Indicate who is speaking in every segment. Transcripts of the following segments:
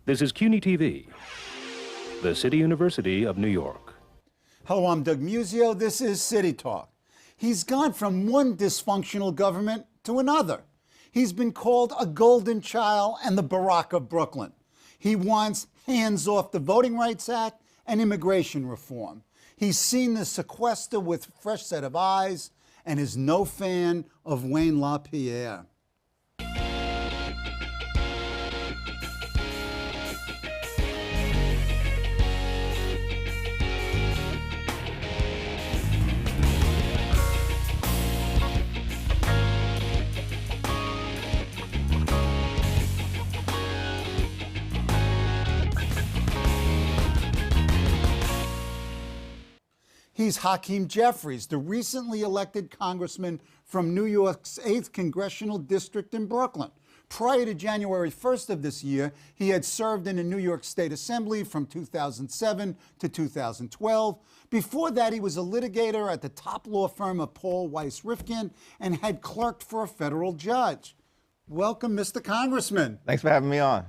Speaker 1: This is CUNY TV, the City University of New York.
Speaker 2: Hello, I'm Doug Muzzio. This is City Talk. He's gone from one dysfunctional government to another. He's been called a golden child and the Baruch of Brooklyn. He wants hands off the Voting Rights Act and immigration reform. He's seen the Sequester with a fresh set of eyes and is no fan of Wayne LaPierre. He's Hakeen Jeffries, the recently elected congressman from New York's 8th Congressional District in Brooklyn. Prior to January 1st of this year, he had served in the New York State Assembly from 2007 to 2012. Before that, he was a litigator at the top law firm of Paul Weiss Rifkin and had clerked for a federal judge. Welcome, Mr. Congressman.
Speaker 3: Thanks for having me on.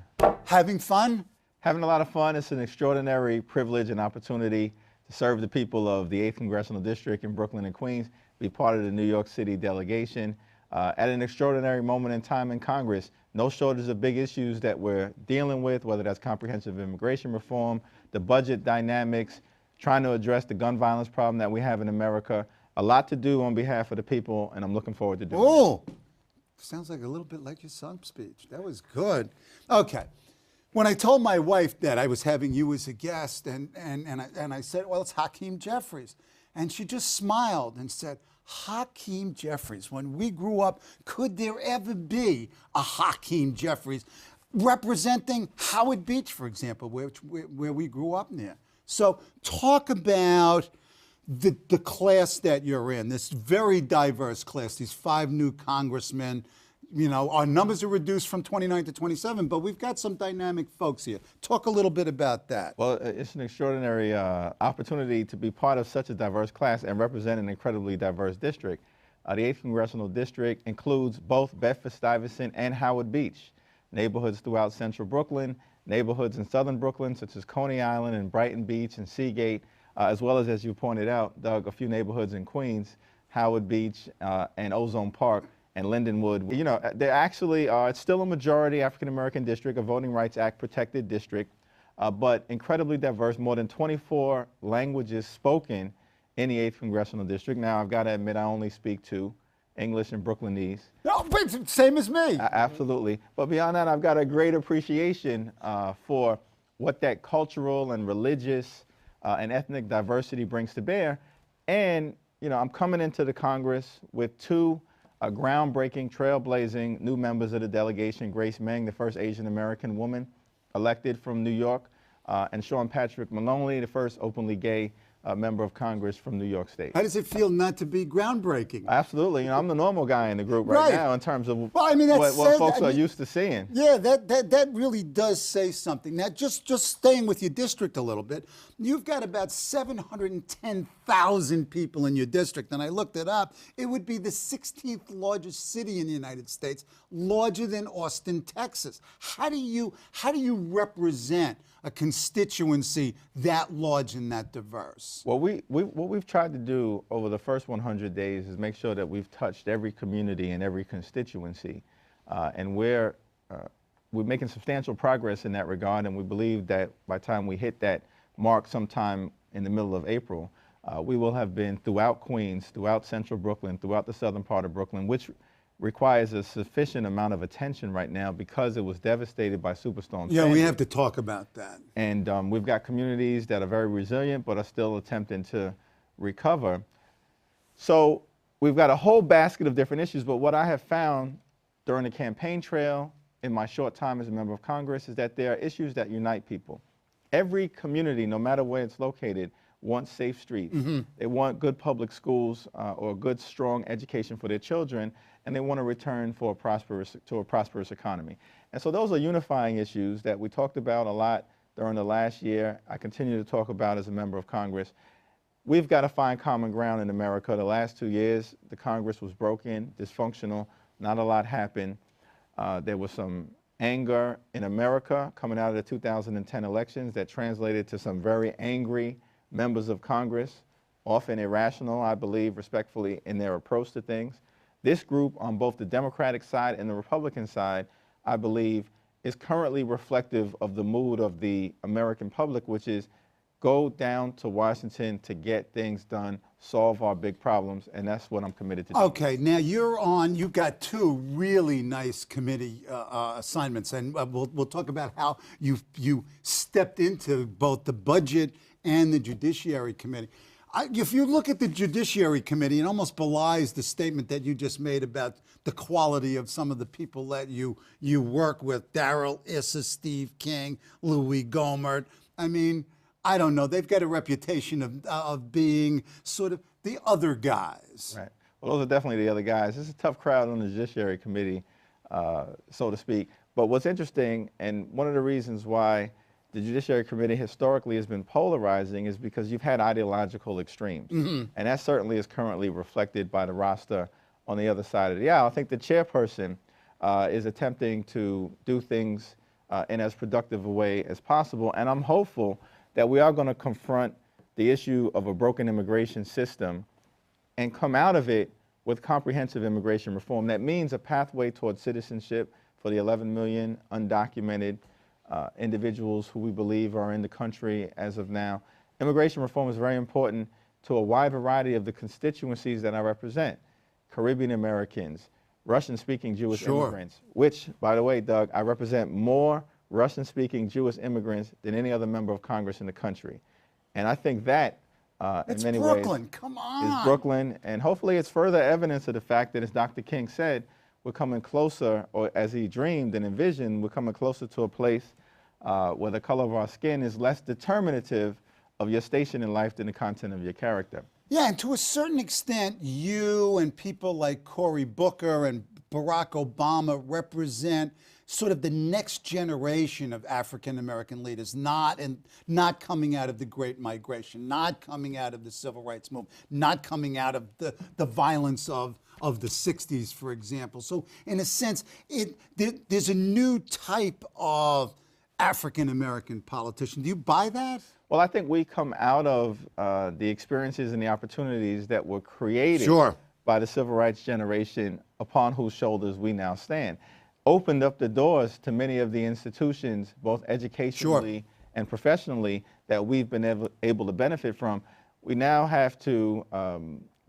Speaker 2: Having fun?
Speaker 3: Having a lot of fun. It's an extraordinary privilege and opportunity to serve the people of the 8th Congressional District in Brooklyn and Queens, be part of the New York City delegation at an extraordinary moment in time in Congress. No shortage of big issues that we're dealing with, whether that's comprehensive immigration reform, the budget dynamics, trying to address the gun violence problem that we have in America. A lot to do on behalf of the people, and I'm looking forward to doing it.
Speaker 2: Oh, sounds like a little bit like your son's speech. That was good. Okay. When I told my wife that I was having you as a guest, and I said, well, it's Hakeen Jeffries. And she just smiled and said, Hakeen Jeffries. When we grew up, could there ever be a Hakeen Jeffries representing Howard Beach, for example, where we grew up near? So talk about the class that you're in, this very diverse class, these 5 new congressmen. You know, our numbers are reduced from 29 to 27, but we've got some dynamic folks here. Talk a little bit about that.
Speaker 3: Well, it's an extraordinary opportunity to be part of such a diverse class and represent an incredibly diverse district. The 8th Congressional District includes both Bedford-Stuyvesant and Howard Beach, neighborhoods throughout central Brooklyn, neighborhoods in southern Brooklyn, such as Coney Island and Brighton Beach and Seagate, as well as you pointed out, Doug, a few neighborhoods in Queens, Howard Beach and Ozone Park, and Lindenwood. You know, there actually are, it's still a majority African-American district, a Voting Rights Act protected district, but incredibly diverse, more than 24 languages spoken in the 8th Congressional District. Now, I've got to admit, I only speak 2, English and Brooklynese.
Speaker 2: No, but same as me.
Speaker 3: Absolutely. But beyond that, I've got a great appreciation for what that cultural and religious and ethnic diversity brings to bear. And, you know, I'm coming into the Congress with 2 groundbreaking, trailblazing new members of the delegation, Grace Meng, the first Asian American woman elected from New York, and Sean Patrick Maloney, the first openly gay member of Congress from New York State.
Speaker 2: How does it feel not to be groundbreaking?
Speaker 3: Absolutely. You know, I'm the normal guy in the group right now in terms of what folks are used to seeing.
Speaker 2: Yeah, that really does say something. Now, just staying with your district a little bit, you've got about 710,000 people in your district, and I looked it up. It would be the 16th largest city in the United States, larger than Austin, Texas. How do you represent a constituency that large and that diverse?
Speaker 3: Well, what we've tried to do over the first 100 days is make sure that we've touched every community and every constituency, and we're making substantial progress in that regard, and we believe that by the time we hit that mark sometime in the middle of April, we will have been throughout Queens, throughout central Brooklyn, throughout the southern part of Brooklyn, which requires a sufficient amount of attention right now because it was devastated by Superstorm Sandy.
Speaker 2: Yeah, we have to talk about that.
Speaker 3: And we've got communities that are very resilient but are still attempting to recover. So we've got a whole basket of different issues, but what I have found during the campaign trail in my short time as a member of Congress is that there are issues that unite people. Every community, no matter where it's located, wants safe streets. Mm-hmm. They want good public schools or good, strong education for their children, and they want to return to a prosperous economy. And so those are unifying issues that we talked about a lot during the last year. I continue to talk about as a member of Congress. We've got to find common ground in America. The last 2 years, the Congress was broken, dysfunctional, not a lot happened. There were some anger in America coming out of the 2010 elections that translated to some very angry members of Congress, often irrational, I believe, respectfully, in their approach to things. This group on both the Democratic side and the Republican side, I believe, is currently reflective of the mood of the American public, which is go down to Washington to get things done, solve our big problems, and that's what I'm committed to do.
Speaker 2: Okay, now you've got two really nice committee assignments, and we'll talk about how you stepped into both the Budget and the Judiciary Committee. If you look at the Judiciary Committee, it almost belies the statement that you just made about the quality of some of the people that you work with, Darrell Issa, Steve King, Louis Gohmert. I mean, I don't know. They've got a reputation of being sort of the other guys.
Speaker 3: Right. Well, those are definitely the other guys. It's a tough crowd on the Judiciary Committee, so to speak. But what's interesting, and one of the reasons why the Judiciary Committee historically has been polarizing is because you've had ideological extremes. And that certainly is currently reflected by the roster on the other side of the aisle. I think the chairperson is attempting to do things in as productive a way as possible. And I'm hopeful that we are going to confront the issue of a broken immigration system and come out of it with comprehensive immigration reform. That means a pathway towards citizenship for the 11 million undocumented individuals who we believe are in the country as of now. Immigration reform is very important to a wide variety of the constituencies that I represent. Caribbean Americans, Russian-speaking Jewish immigrants, which, by the way, Doug, I represent more Russian-speaking Jewish immigrants than any other member of Congress in the country. And I think that, in many ways,
Speaker 2: come on.
Speaker 3: is Brooklyn. And hopefully it's further evidence of the fact that, as Dr. King said, we're coming closer, or as he dreamed and envisioned, we're coming closer to a place where the color of our skin is less determinative of your station in life than the content of your character.
Speaker 2: Yeah, and to a certain extent, you and people like Cory Booker and Barack Obama represent sort of the next generation of African-American leaders, not coming out of the Great Migration, not coming out of the Civil Rights Movement, not coming out of the violence of the 60s, for example. So in a sense, there's a new type of African-American politician. Do you buy that?
Speaker 3: Well, I think we come out of the experiences and the opportunities that were created by the Civil Rights generation upon whose shoulders we now stand. Opened up the doors to many of the institutions, both educationally and professionally, that we've been able to benefit from. We now have to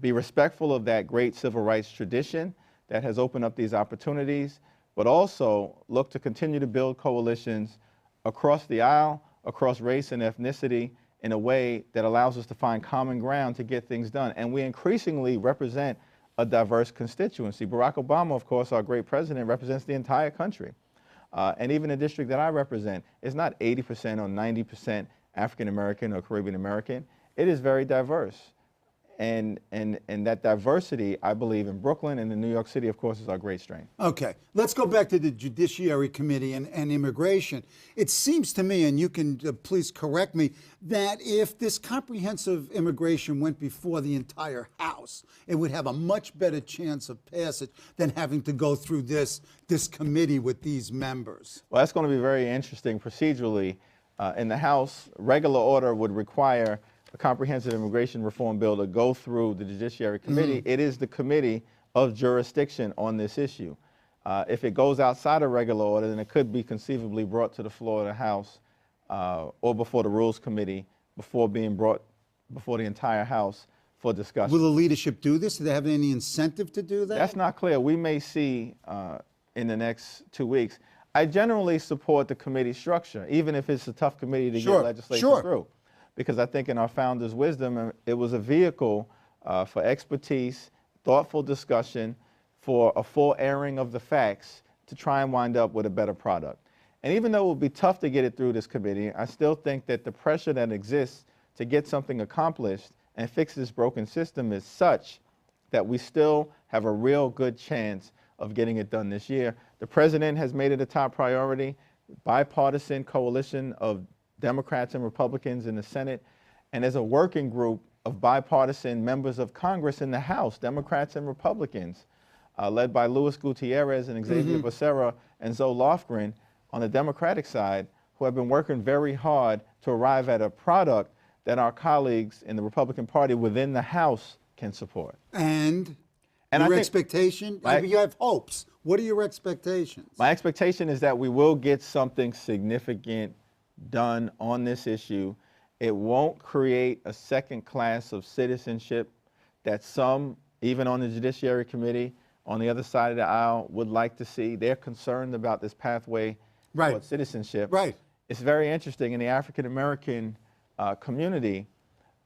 Speaker 3: be respectful of that great civil rights tradition that has opened up these opportunities, but also look to continue to build coalitions across the aisle, across race and ethnicity, in a way that allows us to find common ground to get things done. And we increasingly represent a diverse constituency. Barack Obama, of course, our great president, represents the entire country. And even the district that I represent is not 80% or 90% African American or Caribbean American. It is very diverse. And that diversity, I believe, in Brooklyn and in New York City, of course, is our great strength.
Speaker 2: Okay, let's go back to the Judiciary Committee and immigration. It seems to me, and you can please correct me, that if this comprehensive immigration went before the entire House, it would have a much better chance of passage than having to go through this committee with these members.
Speaker 3: Well, that's going to be very interesting procedurally. In the House, regular order would require a comprehensive immigration reform bill to go through the Judiciary Committee. It is the committee of jurisdiction on this issue. If it goes outside of regular order, then it could be conceivably brought to the floor of the House or before the Rules Committee before being brought before the entire House for discussion.
Speaker 2: Will the leadership do this? Do they have any incentive to do that?
Speaker 3: That's not clear. We may see in the next 2 weeks. I generally support the committee structure, even if it's a tough committee to get legislation through. Because I think in our founders' wisdom, it was a vehicle for expertise, thoughtful discussion, for a full airing of the facts to try and wind up with a better product. And even though it will be tough to get it through this committee, I still think that the pressure that exists to get something accomplished and fix this broken system is such that we still have a real good chance of getting it done this year. The president has made it a top priority, bipartisan coalition of Democrats and Republicans in the Senate, and there's a working group of bipartisan members of Congress in the House, Democrats and Republicans, led by Luis Gutierrez and Xavier Becerra and Zoe Lofgren on the Democratic side, who have been working very hard to arrive at a product that our colleagues in the Republican Party within the House can support.
Speaker 2: And
Speaker 3: I
Speaker 2: your
Speaker 3: think
Speaker 2: expectation? You have hopes. What are your expectations?
Speaker 3: My expectation is that we will get something significant done on this issue. It won't create a second class of citizenship that some, even on the Judiciary Committee, on the other side of the aisle, would like to see. They're concerned about this pathway toward citizenship.
Speaker 2: Right.
Speaker 3: It's very interesting. In the African American community,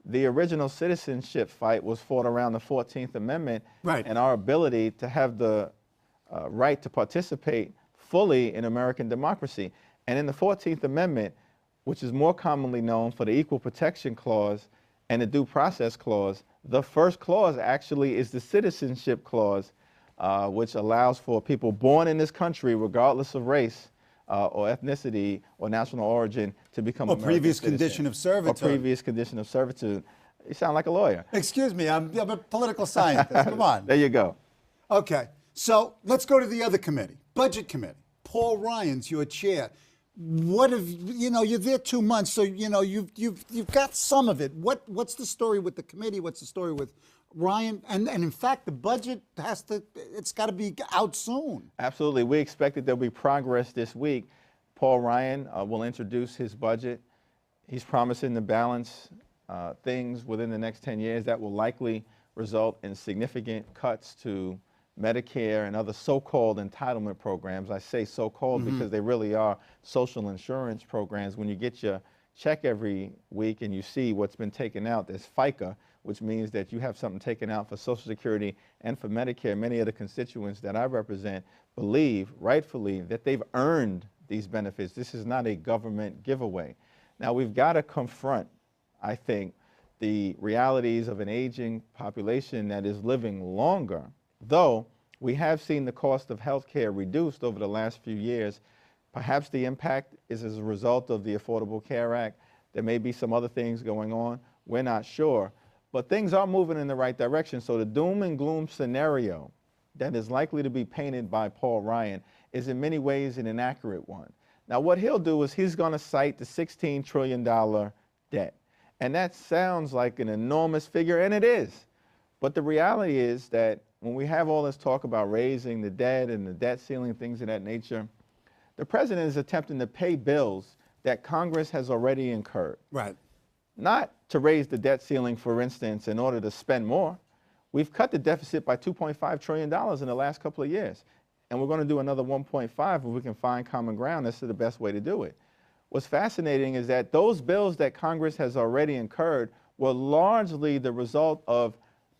Speaker 3: the original citizenship fight was fought around the 14th Amendment and our ability to have the right to participate fully in American democracy. And in the 14th Amendment, which is more commonly known for the Equal Protection Clause and the Due Process Clause, the first clause actually is the Citizenship Clause, which allows for people born in this country, regardless of race or ethnicity or national origin, to become American
Speaker 2: previous
Speaker 3: citizens.
Speaker 2: condition of servitude.
Speaker 3: Or previous condition of servitude. You sound like a lawyer.
Speaker 2: Excuse me, I'm a political scientist. Come on.
Speaker 3: There you go.
Speaker 2: Okay, so let's go to the other committee, Budget Committee. Paul Ryan's your chair. What have you're there 2 months, so you've got some of it. What's the story with the committee? What's the story with Ryan? And in fact, the budget it's got to be out soon.
Speaker 3: Absolutely. We expect that there'll be progress this week. Paul Ryan will introduce his budget. He's promising to balance things within the next 10 years that will likely result in significant cuts to Medicare and other so-called entitlement programs. I say so-called because they really are social insurance programs. When you get your check every week and you see what's been taken out, there's FICA, which means that you have something taken out for Social Security and for Medicare. Many of the constituents that I represent believe, rightfully, that they've earned these benefits. This is not a government giveaway. Now, we've got to confront, I think, the realities of an aging population that is living longer. Though we have seen the cost of health care reduced over the last few years, perhaps the impact is as a result of the Affordable Care Act. There may be some other things going on. We're not sure. But things are moving in the right direction. So the doom and gloom scenario that is likely to be painted by Paul Ryan is in many ways an inaccurate one. Now, what he'll do is he's going to cite the $16 trillion debt. And that sounds like an enormous figure, and it is. But the reality is that when we have all this talk about raising the debt and the debt ceiling, things of that nature, the president is attempting to pay bills that Congress has already incurred.
Speaker 2: Right.
Speaker 3: Not to raise the debt ceiling, for instance, in order to spend more. We've cut the deficit by $2.5 trillion in the last couple of years. And we're going to do another 1.5 if we can find common ground as to the best way to do it. What's fascinating is that those bills that Congress has already incurred were largely the result of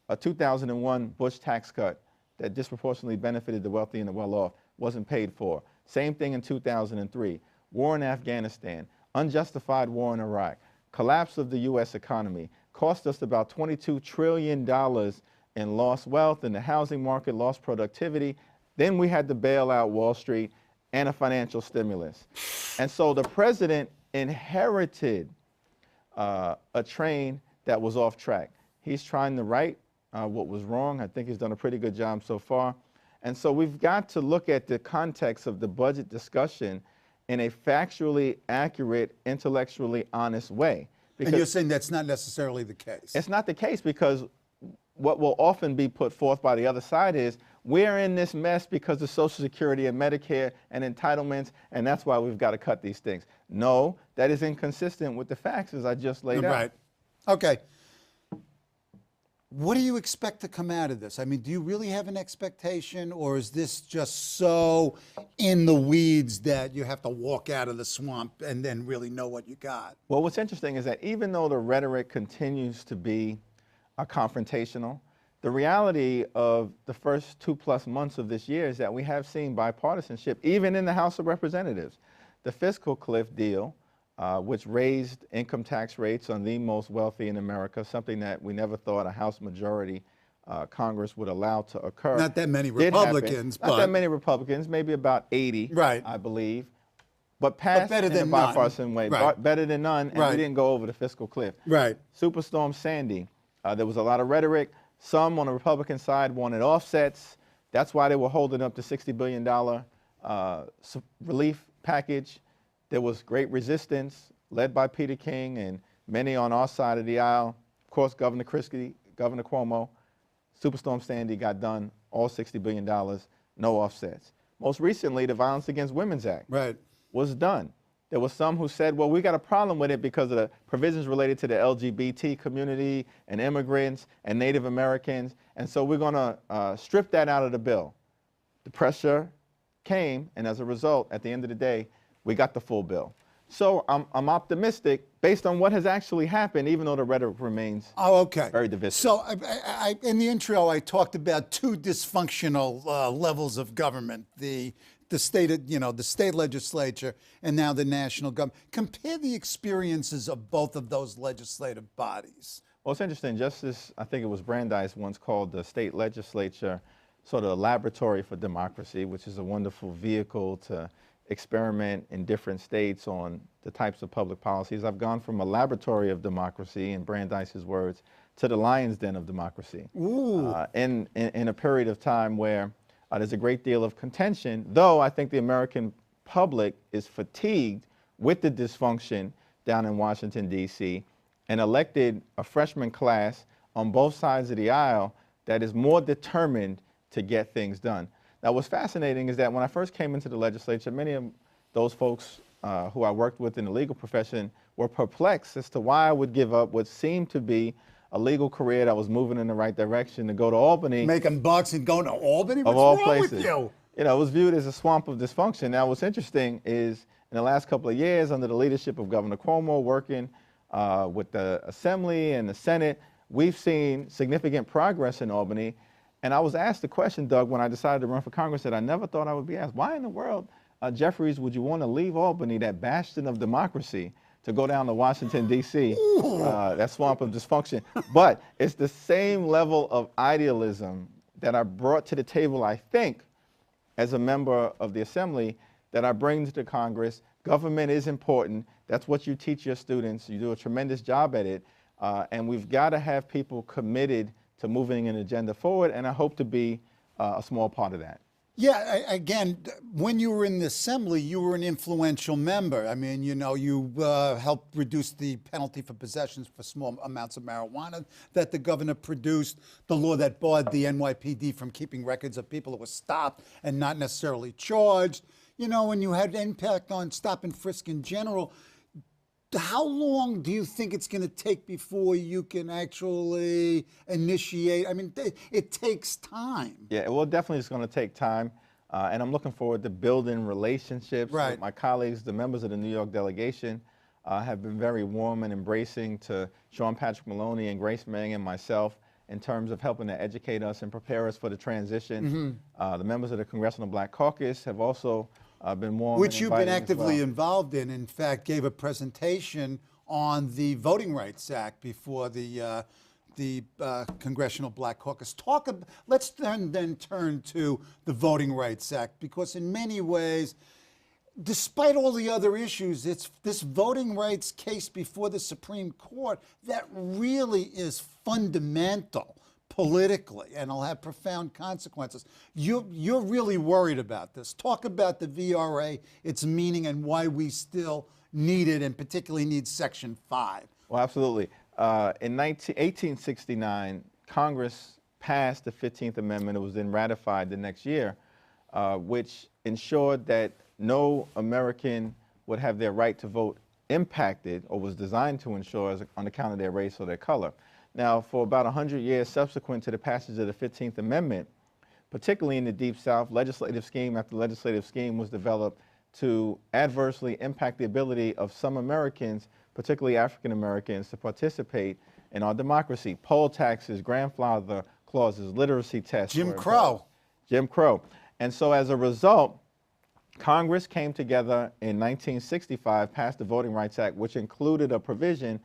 Speaker 3: a 2001 Bush tax cut that disproportionately benefited the wealthy and the well-off, wasn't paid for. Same thing in 2003. War in Afghanistan, unjustified war in Iraq, collapse of the U.S. economy, cost us about $22 trillion in lost wealth in the housing market, lost productivity. Then we had to bail out Wall Street and a financial stimulus. And so the president inherited a train that was off track. He's trying to right what was wrong. I think he's done a pretty good job so far. And so we've got to look at the context of the budget discussion in a factually accurate, intellectually honest way.
Speaker 2: And you're saying that's not necessarily the case?
Speaker 3: It's not the case, because what will often be put forth by the other side is, we're in this mess because of Social Security and Medicare and entitlements, and that's why we've got to cut these things. No, that is inconsistent with the facts as I just laid out.
Speaker 2: Right. Okay. What do you expect to come out of this? I mean, do you really have an expectation, or is this just so in the weeds that you have to walk out of the swamp and then really know what you got?
Speaker 3: Well, what's interesting is that even though the rhetoric continues to be confrontational, the reality of the first 2+ months of this year is that we have seen bipartisanship, even in the House of Representatives. The fiscal cliff deal, which raised income tax rates on the most wealthy in America, something that we never thought a House majority Congress would allow to occur.
Speaker 2: Not that many Republicans,
Speaker 3: Not that many Republicans, maybe about 80,
Speaker 2: right,
Speaker 3: I believe. But passed
Speaker 2: better
Speaker 3: in
Speaker 2: than
Speaker 3: a bipartisan way.
Speaker 2: Right.
Speaker 3: Better than none, and
Speaker 2: right,
Speaker 3: we didn't go over the fiscal cliff.
Speaker 2: Right.
Speaker 3: Superstorm Sandy, there was a lot of rhetoric. Some on the Republican side wanted offsets. That's why they were holding up the $60 billion relief package. There was great resistance led by Peter King and many on our side of the aisle. Of course, Governor Christie, Governor Cuomo. Superstorm Sandy got done, all $60 billion, no offsets. Most recently, the Violence Against Women's Act was done. There was some who said, well, we got a problem with it because of the provisions related to the LGBT community and immigrants and Native Americans, and so we're going to strip that out of the bill. The pressure came, and as a result, at the end of the day, we got the full bill. So I'm optimistic based on what has actually happened, even though the rhetoric remains very divisive.
Speaker 2: So in the intro, I talked about two dysfunctional levels of government: the state, the state legislature, and now the national government. Compare the experiences of both of those legislative bodies.
Speaker 3: Well, it's interesting. Justice, I think it was Brandeis, once called the state legislature sort of a laboratory for democracy, which is a wonderful vehicle to experiment in different states on the types of public policies. I've gone from a laboratory of democracy, in Brandeis's words, to the lion's den of democracy. In a period of time where there's a great deal of contention, though I think the American public is fatigued with the dysfunction down in Washington, D.C., and elected a freshman class on both sides of the aisle that is more determined to get things done. Now, what's fascinating is that when I first came into the legislature, many of those folks who I worked with in the legal profession were perplexed as to why I would give up what seemed to be a legal career that was moving in the right direction to go to Albany.
Speaker 2: Making bucks and going to Albany? What's
Speaker 3: of all
Speaker 2: wrong
Speaker 3: places.
Speaker 2: with you?
Speaker 3: You know, it was viewed as a swamp of dysfunction. Now, what's interesting is in the last couple of years, under the leadership of Governor Cuomo, working with the Assembly and the Senate, we've seen significant progress in Albany. And I was asked the question, Doug, when I decided to run for Congress that I never thought I would be asked. Why in the world, Jeffries, would you want to leave Albany, that bastion of democracy, to go down to Washington, D.C., that swamp of dysfunction? But it's the same level of idealism that I brought to the table, I think, as a member of the Assembly, that I bring to the Congress. Government is important. That's what you teach your students. You do a tremendous job at it. And we've got to have people committed to moving an agenda forward, and I hope to be a small part of that.
Speaker 2: Yeah, again, when you were in the Assembly, you were an influential member. I mean, you helped reduce the penalty for possessions for small amounts of marijuana that the governor produced, the law that barred the NYPD from keeping records of people who were stopped and not necessarily charged. When you had impact on stop and frisk in general. How long do you think it's going to take before you can actually initiate? I mean, it takes time.
Speaker 3: Yeah, well, definitely it's going to take time. And I'm looking forward to building relationships with my colleagues. The members of the New York delegation have been very warm and embracing to Sean Patrick Maloney and Grace Meng and myself in terms of helping to educate us and prepare us for the transition. The members of the Congressional Black Caucus have also been warm.
Speaker 2: Which you've been actively involved in. In fact, gave a presentation on the Voting Rights Act before the Congressional Black Caucus. Let's then turn to the Voting Rights Act, because in many ways, despite all the other issues, it's this voting rights case before the Supreme Court that really is fundamental politically, and it'll have profound consequences. You're really worried about this. Talk about the VRA, its meaning, and why we still need it, and particularly need Section 5.
Speaker 3: Well, absolutely. In 1869, Congress passed the 15th Amendment. It was then ratified the next year, which ensured that no American would have their right to vote impacted, or was designed to ensure, on account of their race or their color. Now, for about 100 years subsequent to the passage of the 15th Amendment, particularly in the Deep South, legislative scheme after legislative scheme was developed to adversely impact the ability of some Americans, particularly African Americans, to participate in our democracy. Poll taxes, grandfather clauses, literacy tests.
Speaker 2: Jim Crow.
Speaker 3: Jim Crow. And so as a result, Congress came together in 1965, passed the Voting Rights Act, which included a provision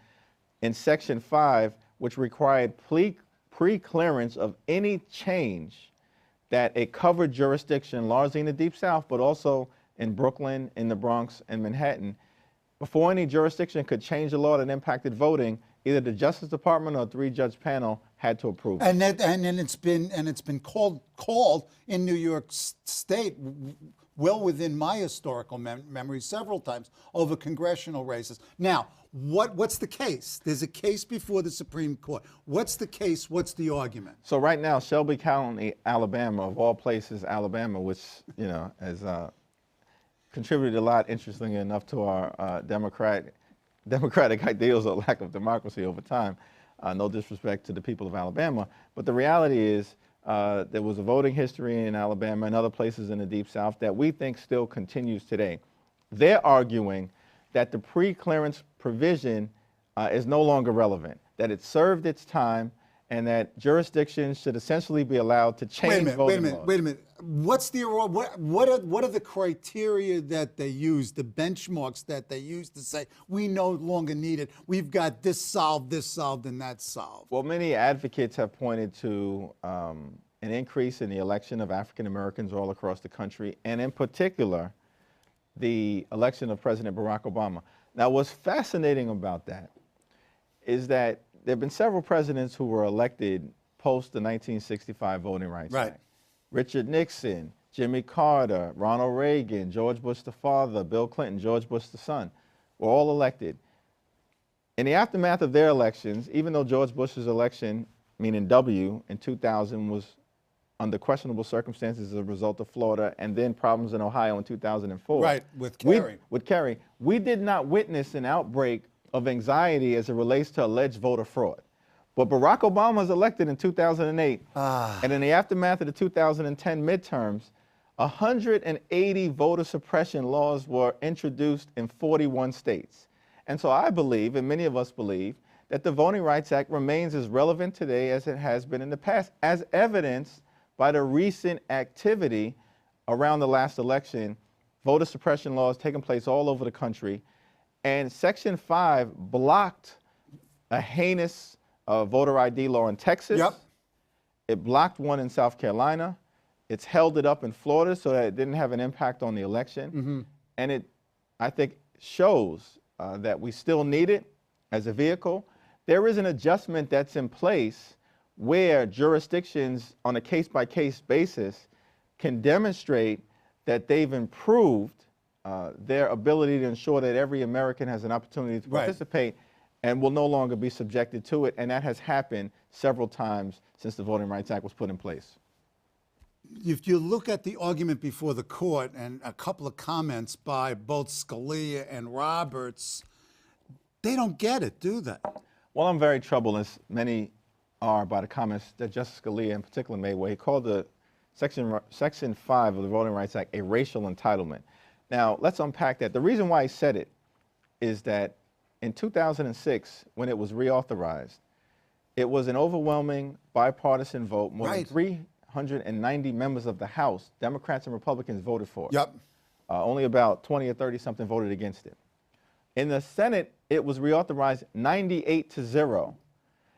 Speaker 3: in Section 5 which required pre-clearance of any change that a covered jurisdiction, largely in the Deep South, but also in Brooklyn, in the Bronx, and Manhattan, before any jurisdiction could change the law that impacted voting, either the Justice Department or a 3-judge panel had to approve it.
Speaker 2: And it's been called in New York State, well within my historical memory, several times over congressional races. Now, what's the case? There's a case before the Supreme Court. What's the case? What's the argument?
Speaker 3: So right now, Shelby County, Alabama, of all places, Alabama, which has contributed a lot, interestingly enough, to our democratic ideals or lack of democracy over time. No disrespect to the people of Alabama, but the reality is there was a voting history in Alabama and other places in the Deep South that we think still continues today. They're arguing that the pre-clearance provision is no longer relevant, that it served its time, and that jurisdictions should essentially be allowed to change voting laws.
Speaker 2: Wait a minute. What are the criteria that they use, the benchmarks that they use to say we no longer need it? We've got this solved, and that solved.
Speaker 3: Well, many advocates have pointed to an increase in the election of African Americans all across the country, and in particular, the election of President Barack Obama. Now, what's fascinating about that is that there have been several presidents who were elected post the 1965 Voting Rights Act. Richard Nixon, Jimmy Carter, Ronald Reagan, George Bush the father, Bill Clinton, George Bush the son, were all elected. In the aftermath of their elections, even though George Bush's election, meaning W, in 2000 was under questionable circumstances as a result of Florida and then problems in Ohio in 2004.
Speaker 2: Right, with Kerry.
Speaker 3: We did not witness an outbreak of anxiety as it relates to alleged voter fraud. But Barack Obama was elected in 2008, and in the aftermath of the 2010 midterms, 180 voter suppression laws were introduced in 41 states. And so I believe, and many of us believe, that the Voting Rights Act remains as relevant today as it has been in the past, as evidenced by the recent activity around the last election, voter suppression laws taking place all over the country. And Section 5 blocked a heinous voter ID law in Texas. It blocked one in South Carolina. It's held it up in Florida so that it didn't have an impact on the election. And it, I think, shows that we still need it as a vehicle. There is an adjustment that's in place where jurisdictions on a case-by-case basis can demonstrate that they've improved their ability to ensure that every American has an opportunity to participate and will no longer be subjected to it. And that has happened several times since the Voting Rights Act was put in place.
Speaker 2: If you look at the argument before the court and a couple of comments by both Scalia and Roberts, they don't get it, do they?
Speaker 3: Well, I'm very troubled, as many are, by the comments that Justice Scalia in particular made, where he called the Section 5 of the Voting Rights Act a racial entitlement. Now, let's unpack that. The reason why he said it is that in 2006, when it was reauthorized, it was an overwhelming bipartisan vote. More than 390 members of the House, Democrats and Republicans, voted for it. Only about 20 or 30 something voted against it. In the Senate, it was reauthorized 98-0.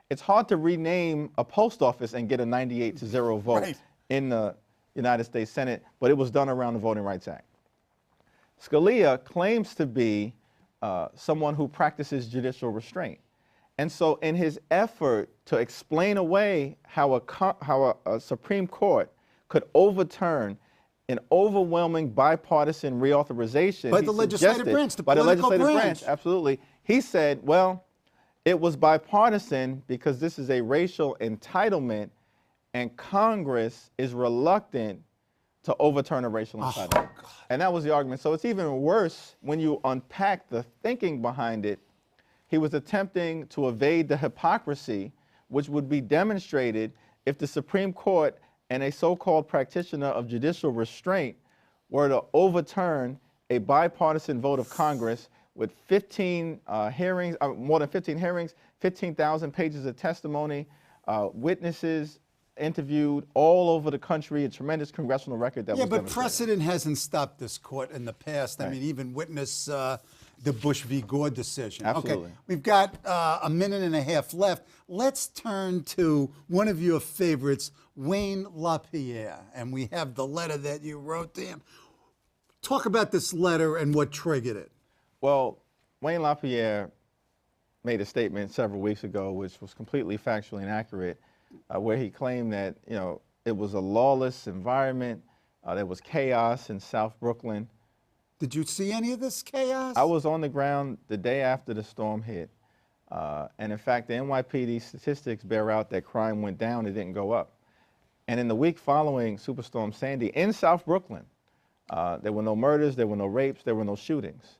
Speaker 3: It's hard to rename a post office and get a 98-0 vote in the United States Senate, but it was done around the Voting Rights Act. Scalia claims to be someone who practices judicial restraint. And so in his effort to explain away how a Supreme Court could overturn an overwhelming bipartisan reauthorization
Speaker 2: by the legislative branch,
Speaker 3: the legislative branch, absolutely. He said, well, it was bipartisan because this is a racial entitlement, and Congress is reluctant to overturn a racial entitlement. And that was the argument. So it's even worse when you unpack the thinking behind it. He was attempting to evade the hypocrisy which would be demonstrated if the Supreme Court and a so-called practitioner of judicial restraint were to overturn a bipartisan vote of Congress with 15 hearings, more than 15 hearings, 15,000 pages of testimony, witnesses interviewed all over the country, a tremendous congressional record that was demonstrated.
Speaker 2: But precedent hasn't stopped this court in the past. I mean, even witness the Bush v. Gore decision.
Speaker 3: Absolutely.
Speaker 2: Okay, we've got a minute and a half left. Let's turn to one of your favorites, Wayne LaPierre, and we have the letter that you wrote to him. Talk about this letter and what triggered it.
Speaker 3: Well, Wayne LaPierre made a statement several weeks ago which was completely factually inaccurate, where he claimed that, it was a lawless environment, there was chaos in South Brooklyn.
Speaker 2: Did you see any of this chaos?
Speaker 3: I was on the ground the day after the storm hit. And in fact, the NYPD statistics bear out that crime went down, it didn't go up. And in the week following Superstorm Sandy in South Brooklyn, there were no murders, there were no rapes, there were no shootings.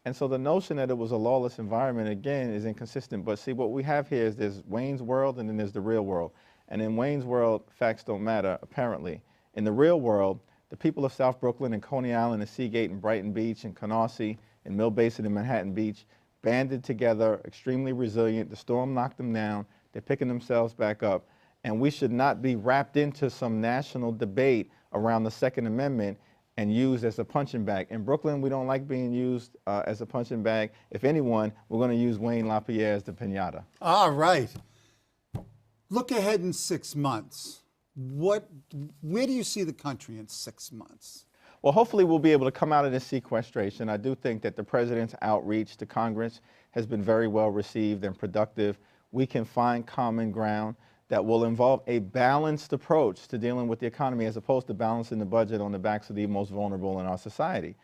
Speaker 3: And so the notion that it was a lawless environment, again, is inconsistent. But see, what we have here is there's Wayne's World and then there's the real world. And in Wayne's World, facts don't matter, apparently. In the real world, the people of South Brooklyn and Coney Island and Seagate and Brighton Beach and Canarsie and Mill Basin and Manhattan Beach banded together, extremely resilient. The storm knocked them down. They're picking themselves back up. And we should not be wrapped into some national debate around the Second Amendment and used as a punching bag. In Brooklyn, we don't like being used as a punching bag. If anyone, we're going to use Wayne LaPierre as the piñata.
Speaker 2: All right. Look ahead in 6 months. Where do you see the country in 6 months?
Speaker 3: Well, hopefully we'll be able to come out of this sequestration. I do think that the president's outreach to Congress has been very well received and productive. We can find common ground that will involve a balanced approach to dealing with the economy as opposed to balancing the budget on the backs of the most vulnerable in our society.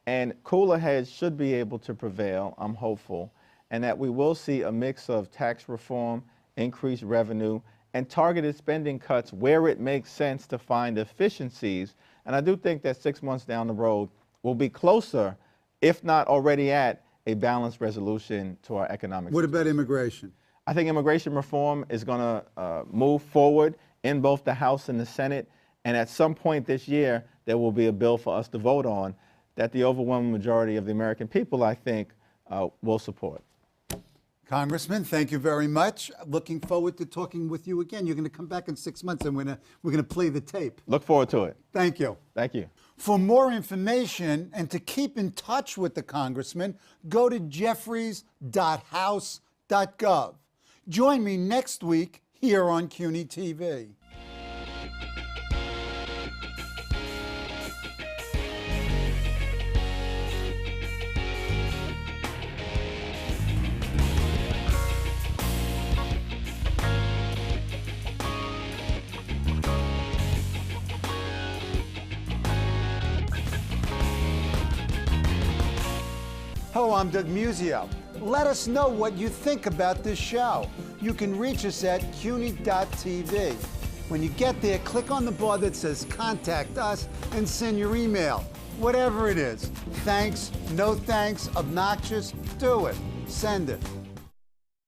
Speaker 3: And cooler heads should be able to prevail, I'm hopeful, and that we will see a mix of tax reform, increased revenue, and targeted spending cuts where it makes sense to find efficiencies. And I do think that 6 months down the road, we'll be closer, if not already at, a balanced resolution to our economic
Speaker 2: What
Speaker 3: situation.
Speaker 2: about immigration?
Speaker 3: I think immigration reform is going to move forward in both the House and the Senate. And at some point this year, there will be a bill for us to vote on that the overwhelming majority of the American people, I think, will support.
Speaker 2: Congressman, thank you very much. Looking forward to talking with you again. You're going to come back in 6 months and we're going to play the tape.
Speaker 3: Look forward to it.
Speaker 2: Thank you.
Speaker 3: Thank you.
Speaker 2: For more information and to keep in touch with the Congressman, go to jeffries.house.gov. Join me next week here on CUNY TV. Hello, I'm Doug Muzzio. Let us know what you think about this show. You can reach us at CUNY.TV. When you get there, click on the bar that says Contact Us and send your email. Whatever it is. Thanks, no thanks, obnoxious, do it. Send it.